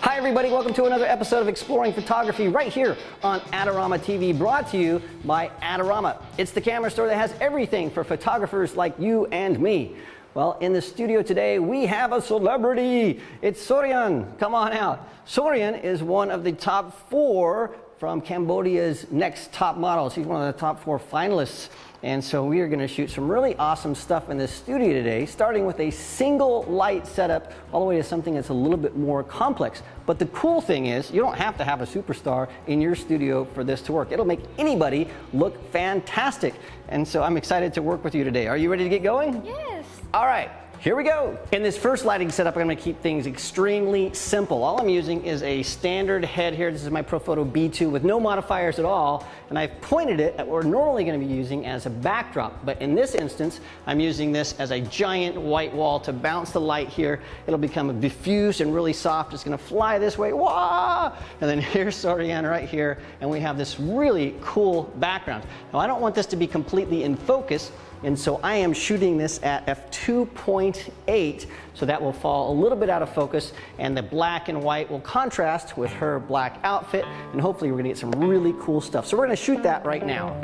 Hi everybody, welcome to another episode of Exploring Photography right here on Adorama TV, brought to you by Adorama. It's the camera store that has everything for photographers like you and me. Well, in the studio today, we have a celebrity. It's Soriyan. Come on out. Soriyan is one of the top 4 from Cambodia's Next Top Models. He's one of the top 4 finalists. And so we are going to shoot some really awesome stuff in this studio today, starting with a single light setup all the way to something that's a little bit more complex. But the cool thing is, you don't have to have a superstar in your studio for this to work. It'll make anybody look fantastic. And so I'm excited to work with you today. Are you ready to get going? Yes. All right. Here we go. In this first lighting setup, I'm going to keep things extremely simple. All I'm using is a standard head here. This is my Profoto B2 with no modifiers at all. And I've pointed it at what we're normally going to be using as a backdrop. But in this instance, I'm using this as a giant white wall to bounce the light here. It'll become diffused and really soft. It's going to fly this way. Wah! And then here's Soriyan right here. And we have this really cool background. Now, I don't want this to be completely in focus. And so I am shooting this at f2.8, so that will fall a little bit out of focus, and the black and white will contrast with her black outfit, and hopefully we're gonna get some really cool stuff. So we're gonna shoot that right now.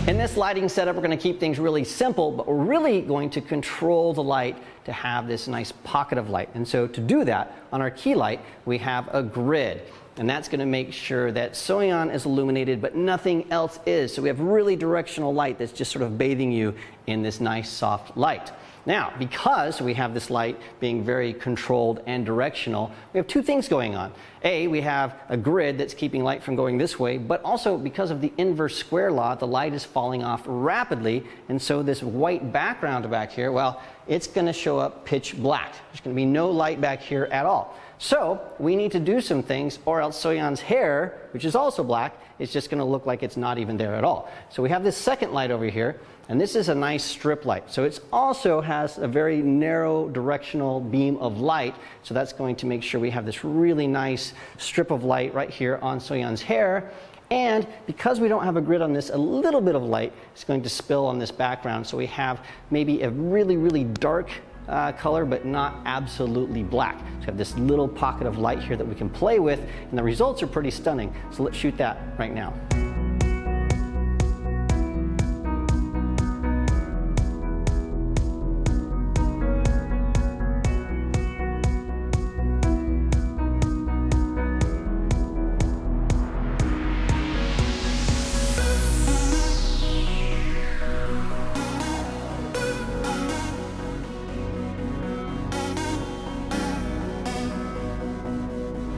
In this lighting setup, we're going to keep things really simple, but we're really going to control the light to have this nice pocket of light. And so to do that, on our key light, we have a grid. And that's going to make sure that Soriyan is illuminated, but nothing else is. So we have really directional light that's just sort of bathing you in this nice soft light. Now, because we have this light being very controlled and directional, we have 2 things going on. A, we have a grid that's keeping light from going this way, but also because of the inverse square law, the light is falling off rapidly, and so this white background back here, well, it's going to show up pitch black. There's going to be no light back here at all. So we need to do some things, or else Soriyan's hair, which is also black, is just going to look like it's not even there at all. So we have this second light over here, and this is a nice strip light. So it also has a very narrow directional beam of light, so that's going to make sure we have this really nice strip of light right here on Soriyan's hair. And because we don't have a grid on this, a little bit of light is going to spill on this background, so we have maybe a really, really dark color, but not absolutely black. So we have this little pocket of light here that we can play with, and the results are pretty stunning. So let's shoot that right now.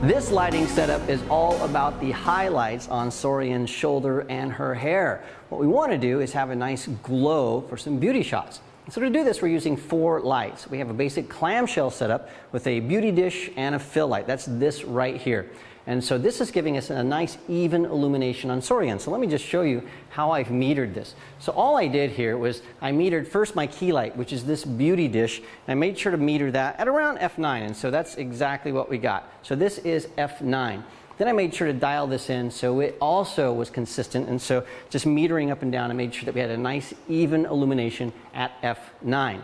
This lighting setup is all about the highlights on Soriyan's shoulder and her hair. What we want to do is have a nice glow for some beauty shots. So to do this, we're using 4 lights. We have a basic clamshell setup with a beauty dish and a fill light. That's this right here. And so this is giving us a nice even illumination on Soriyan. So let me just show you how I've metered this. So all I did here was I metered first my key light, which is this beauty dish, and I made sure to meter that at around f9, and so that's exactly what we got. So this is f9. Then I made sure to dial this in so it also was consistent, and so just metering up and down, I made sure that we had a nice even illumination at f9.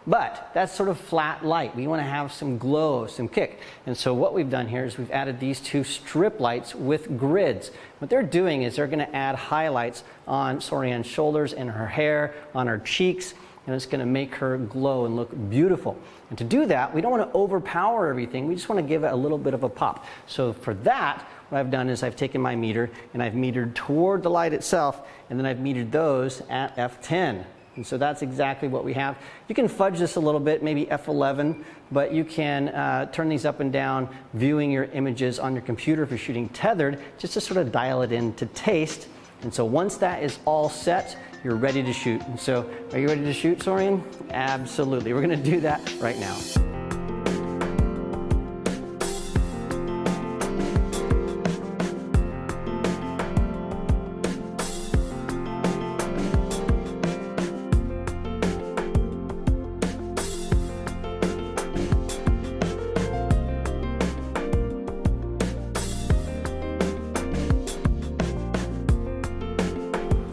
But that's sort of flat light. We want to have some glow, some kick. And so what we've done here is we've added these 2 strip lights with grids. What they're doing is they're going to add highlights on Soriyan's shoulders and her hair, on her cheeks, and it's going to make her glow and look beautiful. And to do that, we don't want to overpower everything. We just want to give it a little bit of a pop. So for that, what I've done is I've taken my meter and I've metered toward the light itself, and then I've metered those at f10. And so that's exactly what we have. You can fudge this a little bit, maybe f11, but you can turn these up and down, viewing your images on your computer if you're shooting tethered, just to sort of dial it in to taste. And so once that is all set, you're ready to shoot. And so, are you ready to shoot, Soriyan? Absolutely. We're going to do that right now.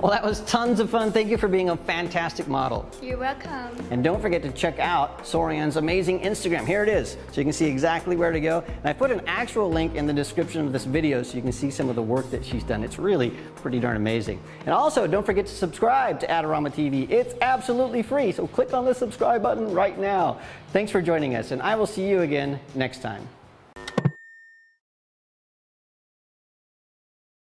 Well, that was tons of fun. Thank you for being a fantastic model. You're welcome. And don't forget to check out Soriyan's amazing Instagram. Here it is, so you can see exactly where to go. And I put an actual link in the description of this video so you can see some of the work that she's done. It's really pretty darn amazing. And also, don't forget to subscribe to Adorama TV. It's absolutely free, so click on the subscribe button right now. Thanks for joining us, and I will see you again next time.